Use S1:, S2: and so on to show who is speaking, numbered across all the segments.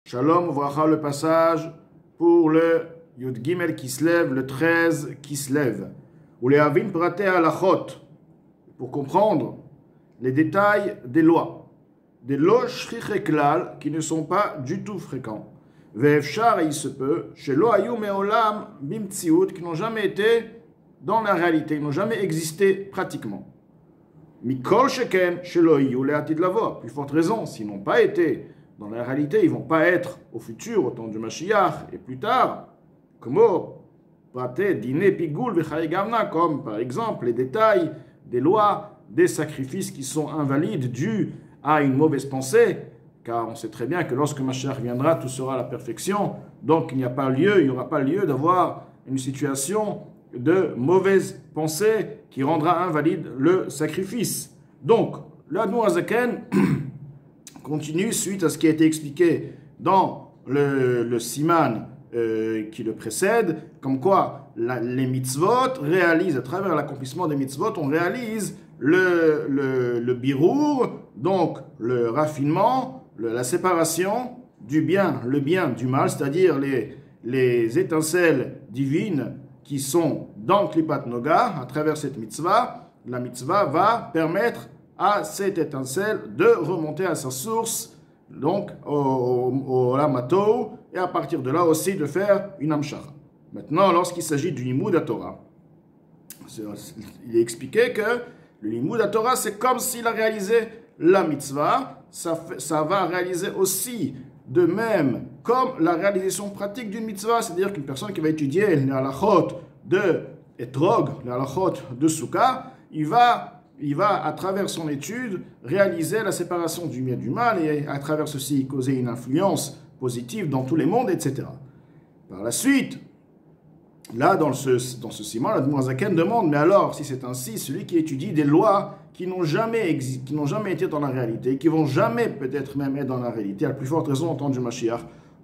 S1: Shalom, Vracha, le passage pour le Yud Gimel qui se lève, le 13 qui se lève. Ou les Avin Praté Alachot, pour comprendre les détails des lois. Des lois shricheklal qui ne sont pas du tout fréquents. Ve'efshar, il se peut, chez lo ayu me'olam bimtziut, qui n'ont jamais été dans la réalité, ils n'ont jamais existé pratiquement. Mikol sheken chez lo ayu le'atid lavo, plus forte raison, s'ils n'ont pas été dans la réalité, ils ne vont pas être au futur, au temps du Mashiach, et plus tard, comme par exemple les détails des lois, des sacrifices qui sont invalides dus à une mauvaise pensée, car on sait très bien que lorsque Mashiach viendra, tout sera à la perfection, donc il n'y aura pas lieu d'avoir une situation de mauvaise pensée qui rendra invalide le sacrifice. Donc, l'Admor HaZaken continue suite à ce qui a été expliqué dans le siman qui le précède, comme quoi les mitzvot réalisent, à travers l'accomplissement des mitzvot, on réalise le birour, donc le raffinement, la séparation du bien, le bien du mal, c'est-à-dire les étincelles divines qui sont dans Klipat Noga, à travers cette mitzvah. La mitzvah va permettre à cette étincelle de remonter à sa source, donc au Lamato, et à partir de là aussi de faire une Amshara. Maintenant, lorsqu'il s'agit du Limud HaTorah, il est expliqué que le Limud HaTorah, c'est comme s'il a réalisé la mitzvah, ça va réaliser aussi de même comme la réalisation pratique d'une mitzvah, c'est-à-dire qu'une personne qui va étudier les halachot de Etrog, les halachot de Souka, il va, à travers son étude, réaliser la séparation du bien et du mal, et à travers ceci, causer une influence positive dans tous les mondes, etc. Par la suite, là, dans ce siman, l'Admor HaZaken demande, mais alors, si c'est ainsi, celui qui étudie des lois qui n'ont jamais été dans la réalité, qui vont jamais peut-être même être dans la réalité, à la plus forte raison en temps du Mashiach,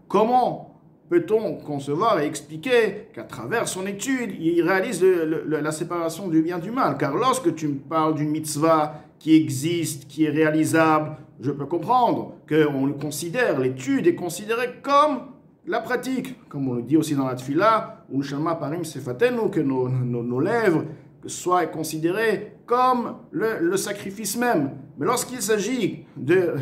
S1: comment peut-on concevoir et expliquer qu'à travers son étude, il réalise la séparation du bien et du mal? Car lorsque tu me parles d'une mitzvah qui existe, qui est réalisable, je peux comprendre qu'on considère, l'étude est considérée comme la pratique, comme on le dit aussi dans la Tfila, ou Shama Parim Sefatenu, que nos lèvres soient considérées comme le sacrifice même. Mais lorsqu'il s'agit de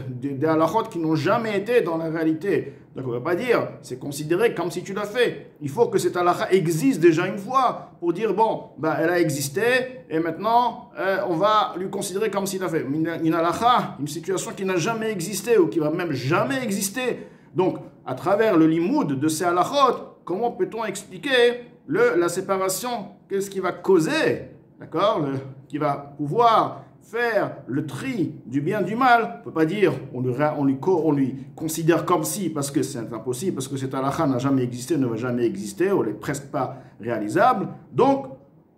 S1: halachot qui n'ont jamais été dans la réalité, donc on ne va pas dire c'est considéré comme si tu l'as fait. Il faut que cette halakha existe déjà une fois pour dire bon, elle a existé et maintenant on va lui considérer comme s'il l'a fait. Une halakha, une situation qui n'a jamais existé ou qui va même jamais exister. Donc à travers le limoud de ces halachot, comment peut-on expliquer la séparation? Qu'est-ce qui va causer, d'accord, qui va pouvoir faire le tri du bien du mal? On ne peut pas dire on lui considère comme si, parce que c'est impossible, parce que cette halakha n'a jamais existé, ne va jamais exister, ou n'est presque pas réalisable. Donc,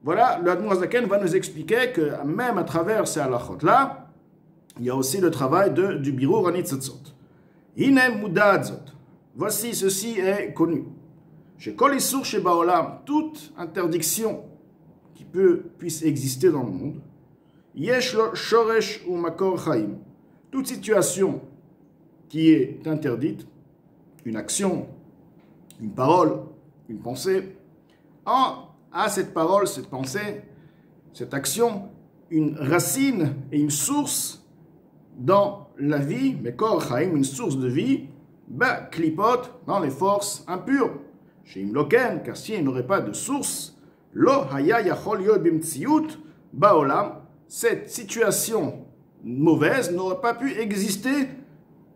S1: voilà, l'Admor HaZaken va nous expliquer que même à travers ces halachot-là, il y a aussi le travail du birur hanitzatzot. Hinem mudadzot. Voici, ceci est connu. Chez Kol Isur Shebaolam, toute interdiction qui puisse exister dans le monde, Yesh lo shoresh ou makor chaim. Toute situation qui est interdite, une action, une parole, une pensée, à cette parole, cette pensée, cette action, une racine et une source dans la vie, makor chaim, une source de vie, klipot, dans les forces impures. Chez Imloken, car s'il n'aurait pas de source, lo haya yachol yod bimtziut baolam, cette situation mauvaise n'aurait pas pu exister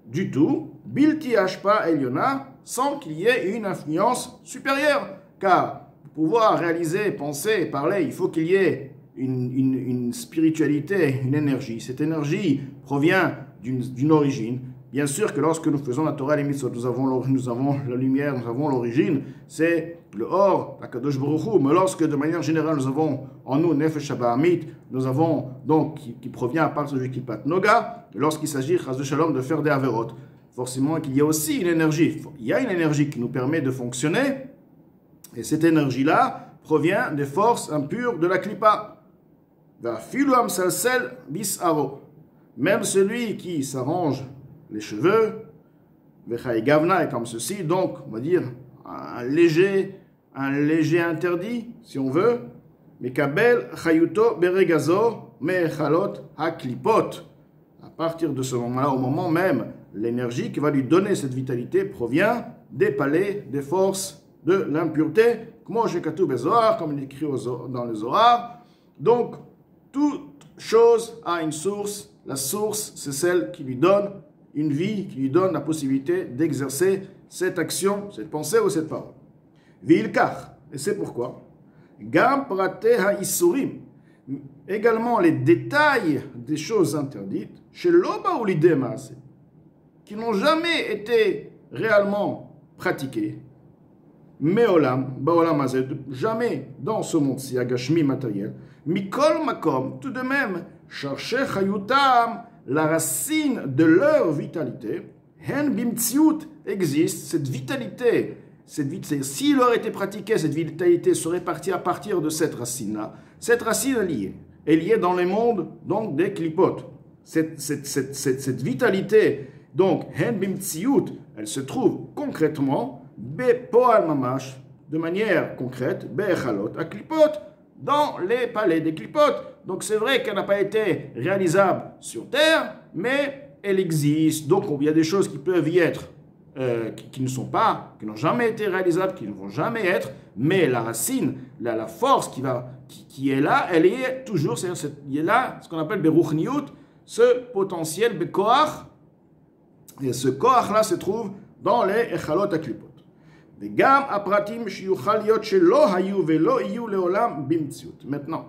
S1: du tout, bilti hashpa eliona, sans qu'il y ait une influence supérieure. Car pour pouvoir réaliser, penser, parler, il faut qu'il y ait une spiritualité, une énergie. Cette énergie provient d'une origine. Bien sûr que lorsque nous faisons la Torah et les mitzvot, nous avons la lumière, nous avons l'origine, c'est le Or, la Kadosh Baruch Hu. Mais lorsque de manière générale nous avons en nous Nefesh Habahamit, nous avons donc qui provient à partir du Klipat Noga, lorsqu'il s'agit Chas de Shalom de faire des Averot, forcément qu'il y a aussi une énergie. Il y a une énergie qui nous permet de fonctionner, et cette énergie-là provient des forces impures de la Klipa. Vafilu Amsalsel bis Aro. Même celui qui s'arrange les cheveux, Vechai Gavna est comme ceci, donc on va dire un léger interdit, si on veut. Mekabel Chayuto Beregazo Mechalot Haklipot. À partir de ce moment-là, au moment même, l'énergie qui va lui donner cette vitalité provient des palais, des forces de l'impureté, comme il est écrit dans le Zohar. Donc, toute chose a une source. La source, c'est celle qui lui donne une vie, qui lui donne la possibilité d'exercer cette action, cette pensée ou cette parole. Vilkach, et c'est pourquoi, Gam Prate Ha-Isurim, également les détails des choses interdites, chez l'Oba ou l'Idémas, qui n'ont jamais été réellement pratiquées, Meolam, Baolam Azed, jamais dans ce monde-ci, Agashmi matériel, Mikol Makom, tout de même, chercher Chayutam, la racine de leur vitalité, Hen Bimtsiout existe, cette vitalité, s'il aurait été pratiqué, cette vitalité serait partie à partir de cette racine-là. Cette racine est liée dans les mondes, donc des klipotes. Cette vitalité, donc, Hen Bimtsiout, elle se trouve concrètement, Bepoal Mamash, de manière concrète, Bechalot, à klipot, dans les palais des klipotes. Donc c'est vrai qu'elle n'a pas été réalisable sur terre, mais elle existe. Donc il y a des choses qui peuvent y être, qui ne sont pas, qui n'ont jamais été réalisables, qui ne vont jamais être, mais la racine, la force qui est là, elle est toujours, il y a là ce qu'on appelle Beruchniut, ce potentiel Bekoach, et ce Koach là se trouve dans les Echalot Aklipot. Maintenant,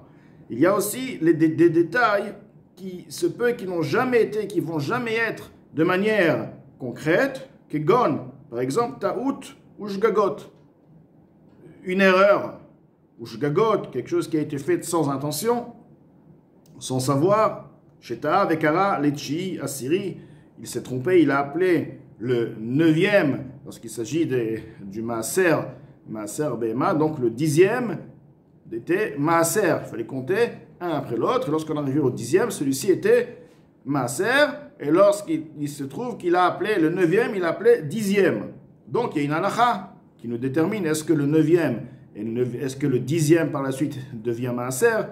S1: il y a aussi des détails qui se peut, qui n'ont jamais été, qui vont jamais être de manière concrète, que gon, par exemple, ta'out ou shgagot, une erreur, ou shgagot, quelque chose qui a été fait sans intention, sans savoir, sheta, vekara, lechi, asiri, il s'est trompé, il a appelé le 9e, lorsqu'il s'agit du Maaser Behema, donc le 10e était Maaser. Il fallait compter un après l'autre. Et lorsqu'on arrivait au 10e, celui-ci était Maaser. Et lorsqu'il se trouve qu'il a appelé le 9e, il a appelé 10e. Donc il y a une halakha qui nous détermine est-ce que le 9e est-ce que le 10e par la suite devient Maaser.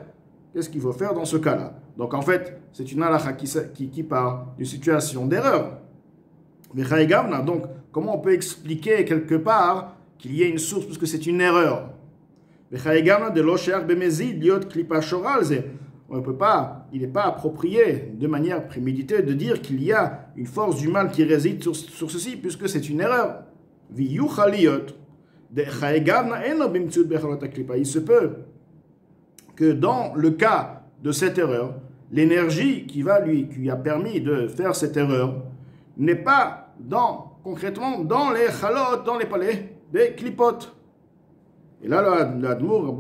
S1: Qu'est-ce qu'il faut faire dans ce cas-là? Donc en fait, c'est une halakha qui parle d'une situation d'erreur. Donc, comment on peut expliquer quelque part qu'il y ait une source, puisque c'est une erreur? On ne peut pas, il n'est pas approprié de manière préméditée de dire qu'il y a une force du mal qui réside sur ceci, puisque c'est une erreur. Il se peut que dans le cas de cette erreur, l'énergie qui a permis de faire cette erreur n'est pas concrètement dans les chalot, dans les palais des klipotes. Et là, l'Admour,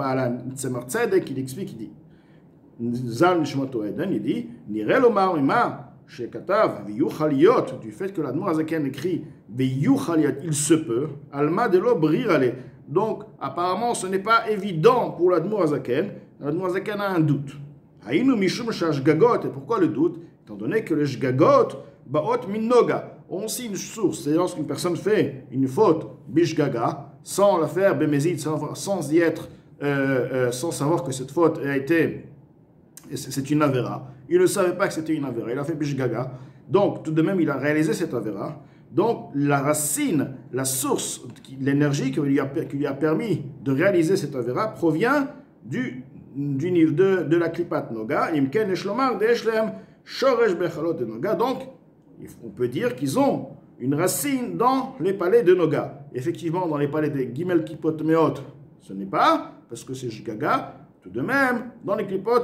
S1: Tzemar Tzedek, il explique, il dit, Zal Nishmoto Eden, il dit, Nirel Omar Ima, Shekatav, Viyuchaliot, du fait que l'Admour Azaken écrit, Viyuchaliot, il se peut, Alma de l'Obrirale. Donc, apparemment, ce n'est pas évident pour l'Admour Azaken. L'Admour Azaken a un doute. Haïnu Mishum Shashgagot, et pourquoi le doute? Étant donné que le Shgagot, Baot min noga, ont aussi une source. C'est lorsqu'une personne fait une faute bishgaga, sans la faire bémézid, sans y être, sans savoir que cette faute a été, c'est une avéra. Il ne savait pas que c'était une avéra, il a fait bishgaga. Donc, tout de même, il a réalisé cette avéra. Donc, la racine, la source, l'énergie qui lui a permis de réaliser cette avéra provient de la klipat noga. Imken eshlomar de eshlem shoresh bechalot de noga. Donc, on peut dire qu'ils ont une racine dans les palais de Noga. Effectivement, dans les palais des Gimel Klipot Meot, ce n'est pas, parce que c'est Shgaga. Tout de même, dans les Klipot,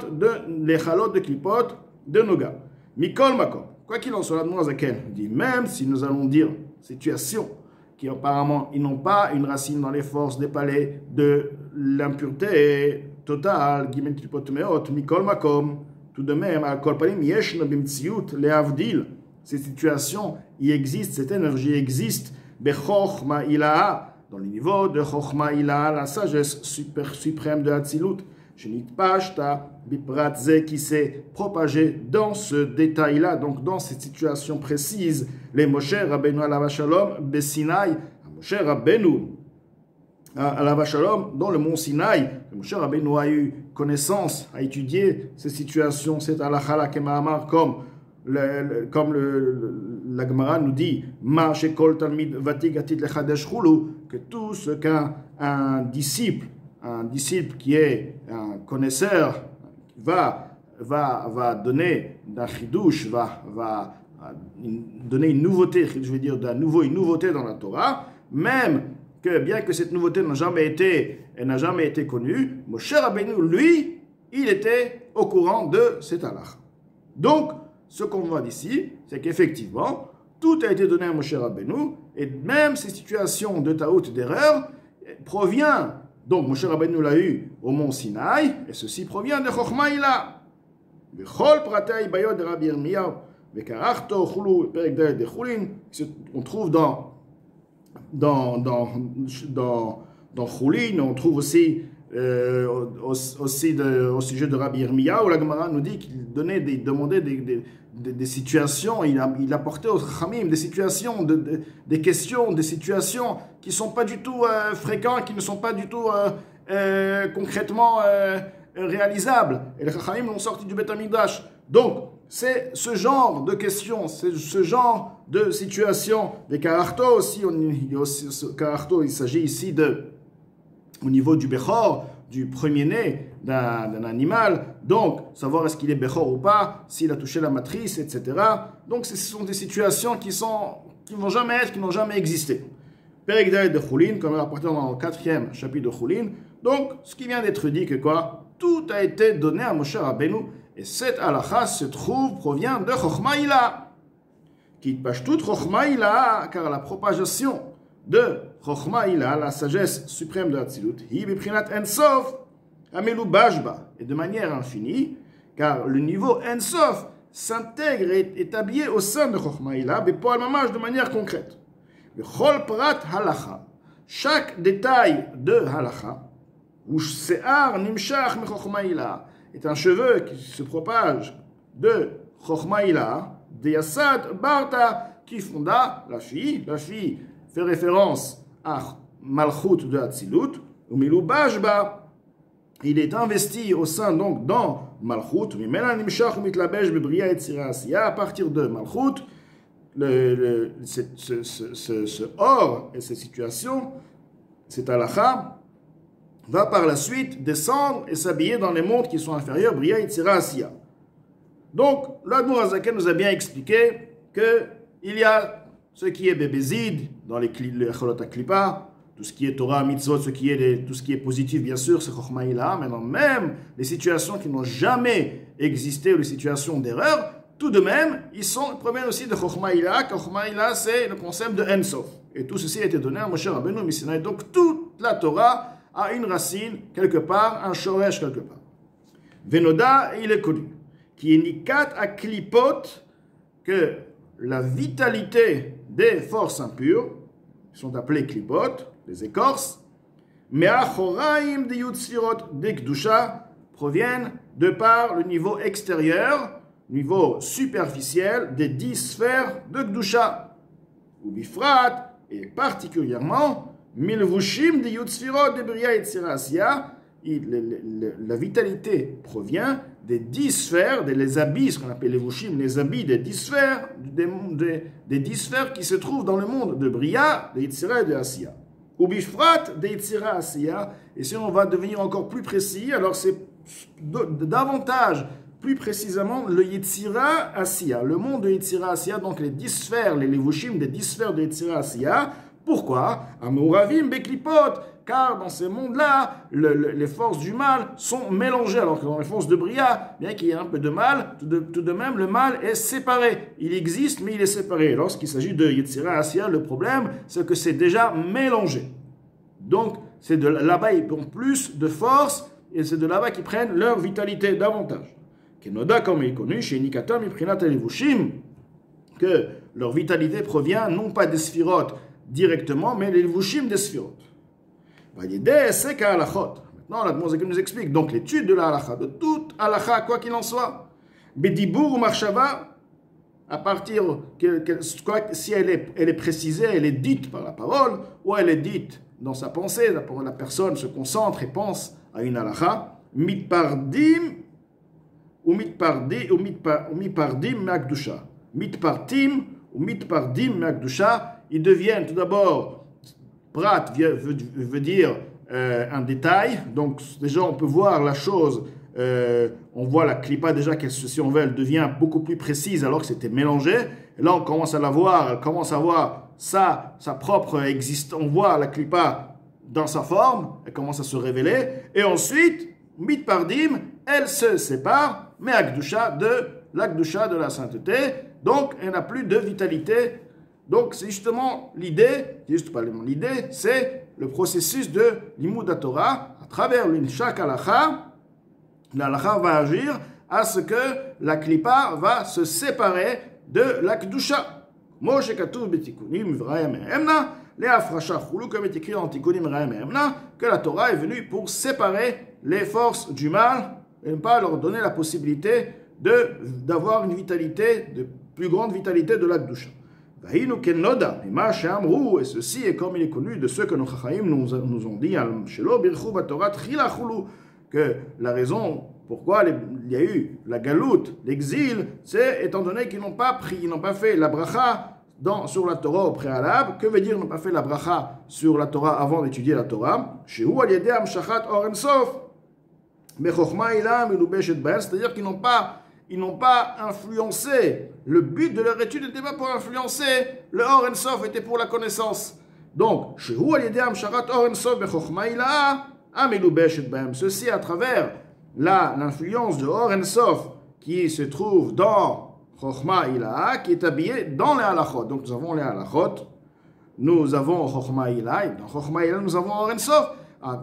S1: les Chalot de Klipot de Noga. Mikol Makom. Quoi qu'il en soit, l'Admour Azaken dit, même si nous allons dire situation qui apparemment, ils n'ont pas une racine dans les forces des palais de l'impureté totale, Gimel Klipot Meot, Mikol Makom. Tout de même, à Kol Palim, Yesh Nobim Tziyut, le Avdil. Ces situations, il existe, cette énergie existe, Bechochma Ilaha, dans le niveau de Chochma Ilaha, la sagesse suprême de Hatzilut, Shenitpashta bipratze qui s'est propagé dans ce détail-là, donc dans cette situation précise, les Moshe Rabbeinu alav shalom Besinaï, Moshe Rabbeinu alav shalom dans le mont Sinaï, Moshe Rabbeinu a eu connaissance, a étudié ces situations, c'est halakha kema'amar comme la Gemara nous dit Ma shekol talmid vatik atit lechadesh chulu, que tout ce qu'un disciple qui est un connaisseur va donner d'un chidouche, va donner une nouveauté, je veux dire une nouveauté dans la Torah, même que bien que cette nouveauté n'a jamais été connue, Moshe Rabbeinu, lui, il était au courant de cet halakha. Donc, ce qu'on voit d'ici, c'est qu'effectivement, tout a été donné à Moshe Rabbeinu, et même ces situations de taout, d'erreur, provient. Donc, Moshe Rabbeinu l'a eu au mont Sinaï, et ceci provient de Chochma Ila. On trouve dans Choulin, on trouve aussi au sujet de Rabbi Yirmiya, où la Gemara nous dit qu'il demandait des situations, il apportait aux Chachamim des situations, des questions, des situations qui ne sont pas du tout fréquentes, qui ne sont pas du tout concrètement réalisables. Et les Chachamim l'ont sorti du Beth Amikdash. Donc, c'est ce genre de questions, c'est ce genre de situations. Des Kararto aussi, il s'agit ici au niveau du Bechor, du premier-né d'un animal, donc savoir est-ce qu'il est Bechor ou pas, s'il a touché la matrice, etc. Donc ce sont des situations qui vont jamais être, qui n'ont jamais existé. Perek Dalet de Choulin, comme rapporté dans le 4e chapitre de Choulin. Donc ce qui vient d'être dit, que quoi, tout a été donné à Moshe Rabbeinu, et cette halakha provient de Chochma Ila. Qui pâche toute Chochma Ila, car la propagation de Chochma Ila, la sagesse suprême de Hatzilut, hi biprinat ensof, amelu bashba, et de manière infinie, car le niveau ensof s'intègre et est habillé au sein de Chochma Ila, bepoal mamash, de manière concrète. Bechol prat halacha, chaque détail de halacha, ush se'ar nimshach me Chochma Ila, est un cheveu qui se propage de Chochma Ila, de Yassad Barta, qui fonda la fille fait référence à Malchut de Hatzilut, ou Milou Bashba, il est investi au sein, donc, dans Malchut, à partir de Malchut, ce or et cette situation, cette halakha, va par la suite descendre et s'habiller dans les mondes qui sont inférieurs, Bria Yetzira Asiya. Donc, l'Admour Hazaken nous a bien expliqué qu'il y a ce qui est bébézid dans les Cholot HaKlippa, tout ce qui est Torah, Mitzvot, tout ce qui est positif, bien sûr, c'est Chochma Ila. Maintenant, même les situations qui n'ont jamais existé, ou les situations d'erreur, tout de même, ils proviennent aussi de Chochma Ila. Chochma Ila, c'est le concept de Ensof. Et tout ceci a été donné à Moshe Rabbeinu Misinaï. Donc, toute la Torah a une racine quelque part, un shoresh quelque part. Venoda, il est connu, qui est nikat à klipot, que la vitalité des forces impures, qui sont appelées klipot, les écorces, mais achoraim de yutzirot de kdusha, proviennent de par le niveau extérieur, niveau superficiel des 10 sphères de kdusha, ou bifrat, et particulièrement milvushim de yutzirot de bria yetzira asiya. La vitalité provient des 10 sphères, les habits, ce qu'on appelle les vushim, les habits des 10 sphères, des 10 sphères qui se trouvent dans le monde de Bria, de Yetzira et de Asiya. Ou bifrat de Yetzira Asiya, et si on va devenir encore plus précis, alors c'est davantage, plus précisément, le Yetzira Asiya, le monde de Yetzira Asiya, donc les 10 sphères, les vushim des 10 sphères de Yetzira Asiya. Pourquoi? Amoravim beklipot, car dans ces mondes-là, les forces du mal sont mélangées, alors que dans les forces de Bria, bien qu'il y ait un peu de mal, tout de même, le mal est séparé. Il existe, mais il est séparé. Lorsqu'il s'agit de Yetzira Asiya, le problème, c'est que c'est déjà mélangé. Donc, c'est de là-bas, ils ont plus de force, et c'est de là-bas qu'ils prennent leur vitalité davantage. Kenoda, comme il est connu, chez Nikatom, Iprinat Elevushim, que leur vitalité provient non pas des sphirotes directement, mais les Levushim des sphirotes. Maintenant, l'Admozaken nous explique. Donc, l'étude de la halakha, de toute halakha, quoi qu'il en soit, Bedibour ou Marshava, à partir, si elle est précisée, elle est dite par la parole, ou elle est dite dans sa pensée, la personne se concentre et pense à une halakha, mitpardim ou mitpardim me'akdusha. Mitpartim ou mitpardim me'akdusha, ils deviennent tout d'abord, prat veut dire un détail, donc déjà on peut voir la chose, on voit la clipa déjà, si on veut, elle devient beaucoup plus précise alors que c'était mélangé. Et là on commence à la voir, elle commence à voir sa propre existence, on voit la clipa dans sa forme, elle commence à se révéler, et ensuite, mitpardim, elle se sépare, mais akdusha de l'akdusha de la sainteté, donc elle n'a plus de vitalité. Donc c'est justement l'idée, c'est le processus de l'imud Torah, à travers chaque halakha, la halakha va agir à ce que la klipa va se séparer de l'akdusha. Moshe katuv betikunim vrayam emna, les afrasha chulu, comme est écrit dans Tikunim vrayam emna, que la Torah est venue pour séparer les forces du mal et ne pas leur donner la possibilité d'avoir une vitalité, de plus grande vitalité de l'akdusha. Et ceci est comme il est connu de ceux que nos Chachamim nous ont dit que la raison pourquoi il y a eu la galoute, l'exil, c'est étant donné qu'ils n'ont pas pris, ils n'ont pas fait la bracha sur la Torah au préalable. Que veut dire ils n'ont pas fait la bracha sur la Torah avant d'étudier la Torah? C'est-à-dire qu'ils n'ont pas influencé. Le but de leur étude n'était pas pour influencer. Le Or En Sof était pour la connaissance. Donc, ceci à travers l'influence de Or En Sof qui se trouve dans Chochma Ilaha, qui est habillé dans les halachot. Donc, nous avons les halachot, nous avons Chochma Ilaha, et dans Chochma Ilaha, nous avons Or En Sof.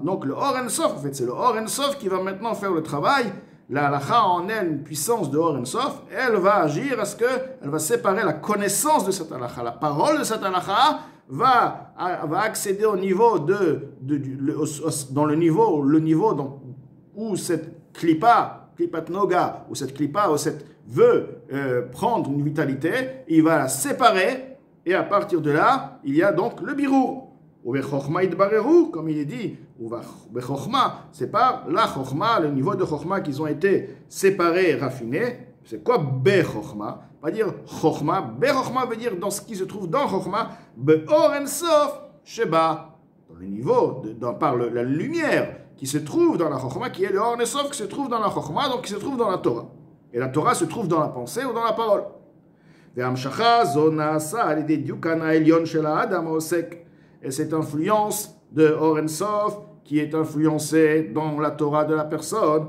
S1: Donc, le Or En Sof, en fait, c'est le Or En Sof qui va maintenant faire le travail. La halakha en elle une puissance de Or En Sof, elle va agir à ce qu'elle va séparer la connaissance de cette halakha. La parole de cette halakha va accéder au niveau dans le niveau où cette klipat noga, où cette klipa, où cette veut prendre une vitalité, il va la séparer, et à partir de là, il y a donc le birou. Ou bechokma idbareru, comme il est dit, ou bechokma, c'est pas la chokma, le niveau de chokma qu'ils ont été séparés, raffinés. C'est quoi bechokma? Pas dire chokma. Bechokma veut dire dans ce qui se trouve dans chokma, beor en sof sheba, dans le niveau, par la lumière qui se trouve dans la chokma, qui est le or en sof qui se trouve dans la chokma, donc qui se trouve dans la Torah. Et la Torah se trouve dans la pensée ou dans la parole. Ve'amshacha zona sa alidei diukana elyon shel ha'adam ha'osek. Et cette influence de Or En Sof, qui est influencée dans la Torah de la personne,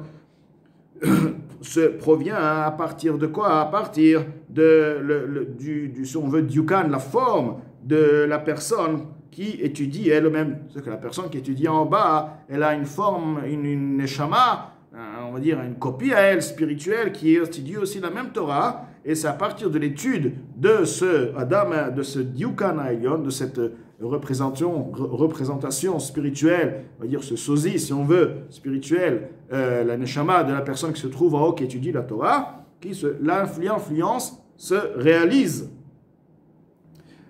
S1: provient à partir de quoi? À partir si on veut, Dukan, la forme de la personne qui étudie elle-même. C'est que la personne qui étudie en bas, elle a une forme, une neshama, on va dire une copie à elle, spirituelle, qui étudie aussi la même Torah. Et c'est à partir de l'étude de ce Adam, de ce Dukan Aïlion, de cette représentation spirituelle, on va dire ce sosie, si on veut, spirituel, la neshama de la personne qui se trouve en haut, qui étudie la Torah, l'influence se réalise.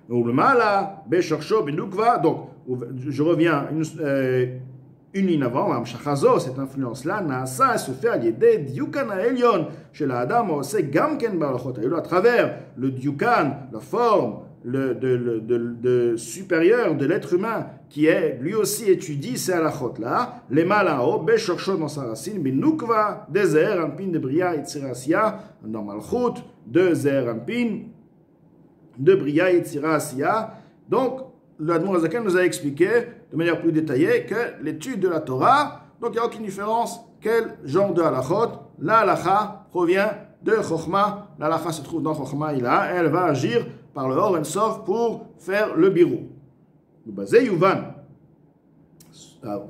S1: Donc, le mala, besharsho, benukva, donc, je reviens une ligne avant, cette influence-là, Naasa se fait à l'idée Diukan Elyon, chez la Adam, c'est Gamken Balachot, à travers le Diukan, la forme, le supérieur de l'être humain qui est lui aussi étudie ces halachot là, les malao, beshorshot dans sa racine, binukva, des zer ampin de bria et tsirasia, dans malchut, de zer ampin, de bria et tsirasia. Donc, l'Admor Azaken nous a expliqué de manière plus détaillée que l'étude de la Torah, donc il n'y a aucune différence quel genre de halachot. La halacha provient de Chochma, la halacha se trouve dans Chochma Ilaha, elle va agir par le Or En Sof pour faire le birou.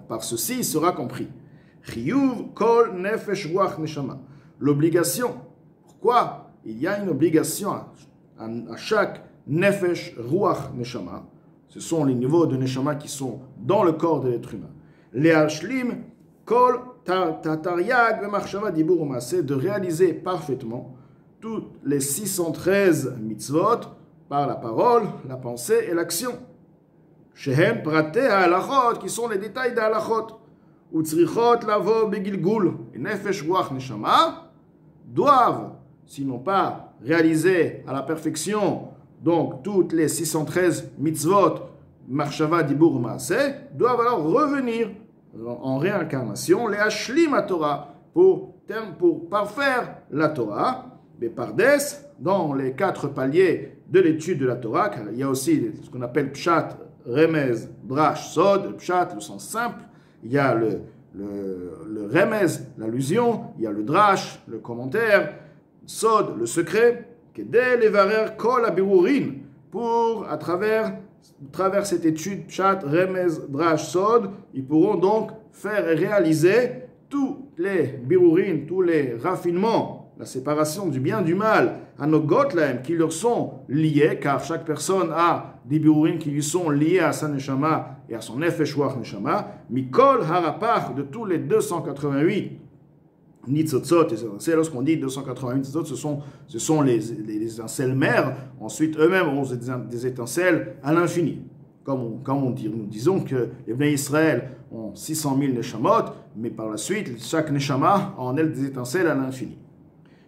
S1: Par ceci, il sera compris. Chiyuv kol nefesh ruach neshama. L'obligation. Pourquoi il y a une obligation à chaque nefesh ruach neshama? Ce sont les niveaux de neshama qui sont dans le corps de l'être humain. Les hashlim Kol Tariag Machshava Dibur Maaseh, de réaliser parfaitement toutes les 613 mitzvot par la parole, la pensée et l'action. Shehen Prate HaHalachot, qui sont les détails d'Halachot. Utzrichot Lavo Begilgul, et Nefesh Ruach Neshama, doivent, sinon pas réaliser à la perfection, donc toutes les 613 mitzvot, Machshava Dibur Maaseh, doivent alors revenir en réincarnation, les Hashlim à Torah, pour parfaire la Torah, mais Pardes, dans les 4 paliers de l'étude de la Torah, car il y a aussi ce qu'on appelle Pshat, Remez, Drash, Sod, Pshat, le sens simple, il y a le Remez, l'allusion, il y a le Drash, le commentaire, Sod, le secret, Kedel Levarer Kol Abirurin, pour, à travers cette étude, Pshat, Remez, Drash, Sod, ils pourront donc faire et réaliser tous les birurin, tous les raffinements, la séparation du bien du mal, Anogotlaim, qui leur sont liés, car chaque personne a des birurin qui lui sont liés à sa neshama et à son nefesh ruach neshama, Mikol Harapach, de tous les 288 Nitzotzot, c'est lorsqu'on dit 288 Nitzotzot, ce sont les étincelles mères, ensuite eux-mêmes ont des étincelles à l'infini. Comme on dit, nous disons que les Bnei Israël ont 600 000 neshamot, mais par la suite, chaque neshama a en elle des étincelles à l'infini.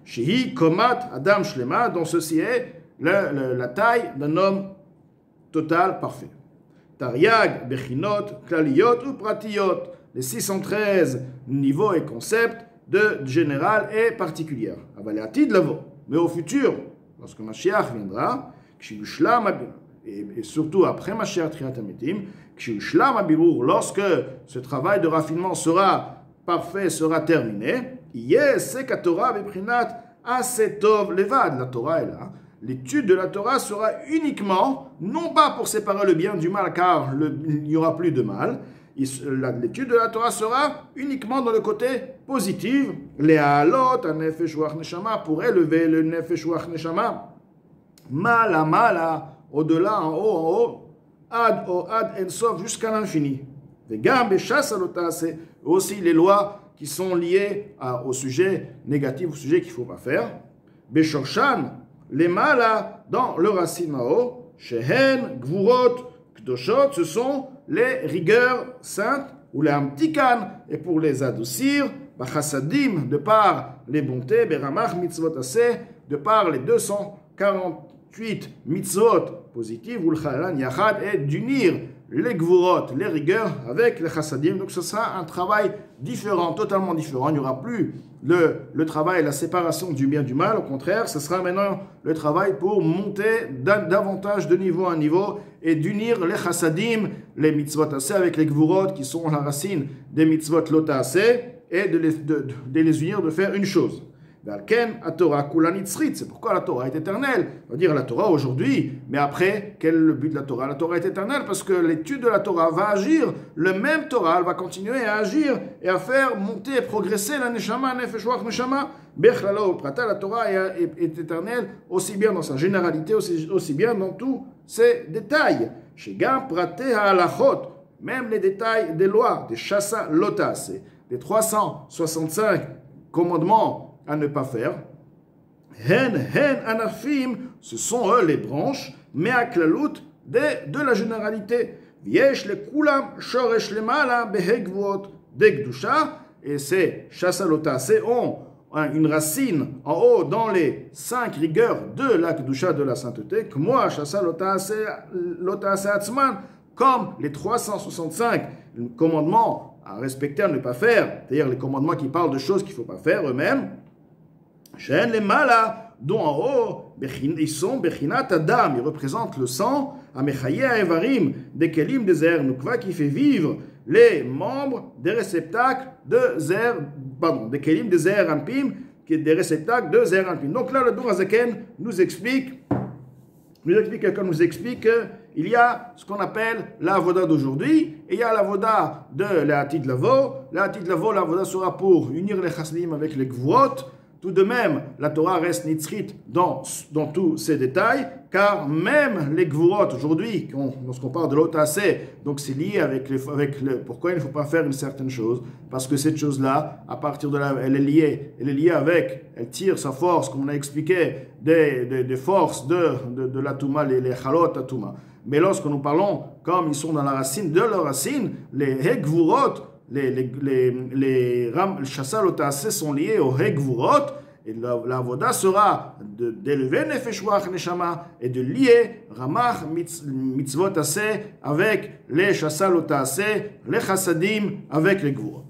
S1: Shehi Komat Adam Shlema, dont ceci est la taille d'un homme total, parfait. Tariag, Bechinot, Klaliyot ou Pratiyot, les 613 niveaux et concepts de général et particulière. Avaléatid lavo. Mais au futur, lorsque Mashiach viendra, et surtout après Mashiach Triat Hametim, lorsque ce travail de raffinement sera parfait, sera terminé, la Torah est là. L'étude de la Torah sera uniquement, non pas pour séparer le bien du mal, car il n'y aura plus de mal. L'étude de la Torah sera uniquement dans le côté positif, les halot, nefesh ruach neshama, pour élever le nefesh ruach neshama, mala, au-delà, en haut, ad ensof, jusqu'à l'infini. C'est aussi les lois qui sont liées au sujet négatif, au sujet qu'il ne faut pas faire. Beshorshan, les mala, dans le racine en haut, shehen, gvurot, kdoshot, ce sont les rigueurs saintes, ou les amtikan, et pour les adoucir, bachassadim, de par les bontés, beramach mitzvot aseh, de par les 248 mitzvot positives, ou le chalan yachad, et d'unir les gvurot, les rigueurs, avec les chassadim. Donc ce sera un travail différent, totalement différent. Il n'y aura plus le travail, la séparation du bien du mal. Au contraire, ce sera maintenant le travail pour monter davantage de niveau en niveau et d'unir les chassadim, les mitzvot aseh, avec les gvurot qui sont la racine des mitzvot lota aseh, et de les unir, de faire une chose. C'est pourquoi la Torah est éternelle. On va dire la Torah aujourd'hui, mais après, quel est le but de la Torah? La Torah est éternelle parce que l'étude de la Torah va agir, le même Torah, elle va continuer à agir et à faire monter et progresser la neshama, nefesh ruach neshama. Bechlalo prata, la Torah est éternelle aussi bien dans sa généralité, aussi bien dans tous ses détails. Shegam prate ha'alachot, même les détails des lois, des chassa lotas, des 365 commandements à ne pas faire. Hen anafim, ce sont eux les branches, mais à klalut de la généralité. Viesh le kulam shoresh le mala behegvot degdusha, et ces chassalotas ont une racine en haut dans les 5 rigueurs de la kedusha, de la sainteté, que moi chassalotas atzman, comme les 365 commandements à respecter, à ne pas faire, c'est-à-dire les commandements qui parlent de choses qu'il ne faut pas faire eux-mêmes. Shen les mala, dont en haut, ils sont bechinat adam, ils représentent le sang, amechaya evarim, des kelim des airs nukva, qui fait vivre les membres des réceptacles de zer, pardon, des kelim des airs ampim, des réceptacles de zer ampim. Donc là, le Dour Hazaken nous explique quelqu'un nous explique qu'il y a ce qu'on appelle l'avoda d'aujourd'hui, et il y a l'avoda de l'Atid Lavo. L'Atid Lavo, l'avoda sera pour unir les chassadim avec les gvurot. Tout de même, la Torah reste nitzrit dans tous ses détails, car même les gvurot aujourd'hui, lorsqu'on parle de l'otacé, donc c'est lié avec pourquoi il ne faut pas faire une certaine chose, parce que cette chose-là, à partir de là, elle est liée avec, elle tire sa force, comme on a expliqué, des forces de la Touma, les chalot à Touma. Mais lorsque nous parlons, comme ils sont dans la racine de leur racine, les hegvurot, les chassal otacé sont liés aux hegvurot. Et la voda sera d'élever Nefesh Ruach Neshama et de lier Ramach Mitzvot Aseh avec les Chassal Ota'aseh, les Chassadim avec les Gvurot.